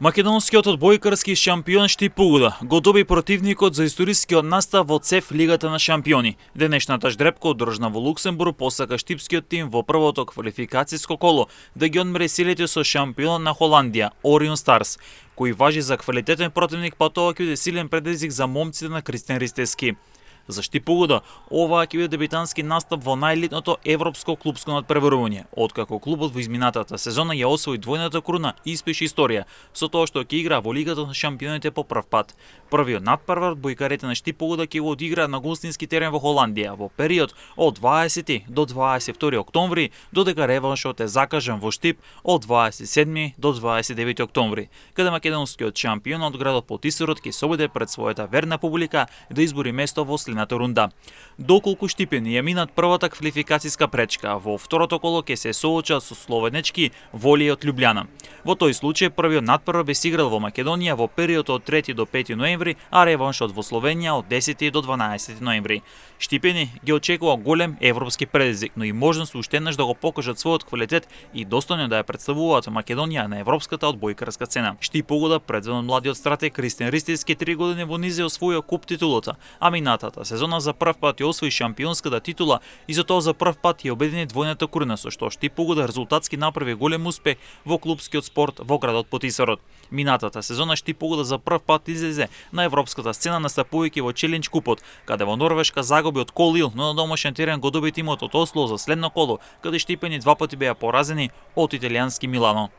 Македонскиот одбојкарски шампион Штипугуда го доби противникот за историскиот настав во ЦЕФ Лигата на шампиони. Денешната ждрепка одржана во Луксембург посака штипскиот тим во првото квалификацијско коло да ги одмери силите со шампионот на Холандија, Орион Старс, кој важи за квалитетен противник, па тоа ќе биде силен предизвик за момците на Кристијан Ристевски. За Штипугуда, ова ќе биде дебитантски настап во најелитното европско клупско надпреварување, откако клубот во изминатата сезона ја освои двојната круна и испише историја, со тоа што ќе игра во Лигата на шампионите по прв пат. Првиот надпревар бојкарите на Штипугуда ќе го одигра на гостински терен во Холандија во период од 20 до 22 октомври, додека реваншот е закажан во Штип од 27 до 29 октомври, каде македонскиот шампион од градот Потисарот ќе се обиде пред својата верна публика да избори место во следната рунда. Доколку штипени ја минат првата квалификацијска пречка, во второто коло ќе се соочат со словенечки Волија од Љубљана. Во тој случај првиот надпревар би се играл во Македонија во период од 3 до 5 ноември, а реваншот во Словенија од 10 до 12 ноември. Штипени ги очекува голем европски предизвик, но и можност уште еднаш да го покажат својот квалитет и достојно да ја представуваат Македонија на европската одбојкарска сцена. Штипугуда предводен младиот стратег Кристијан Ристевски 3 години во низ освојува куп титулата, а минатата сезона за прв пат ја освои шампионската титула и за тоа за прв пат ја обедини двојната круна, со што Штипугуда резултатски направи голем успех во клупскиот спорт во градот Потисарот. Минатата сезона Штипугуда за прв пат излезе на европската сцена настапувајќи во Челендж купот, каде во Норвешка загуби од Колил, но на домашен терен го доби тимот од Осло за следно коло, каде штипени два пати беа поразени од италијански Милано.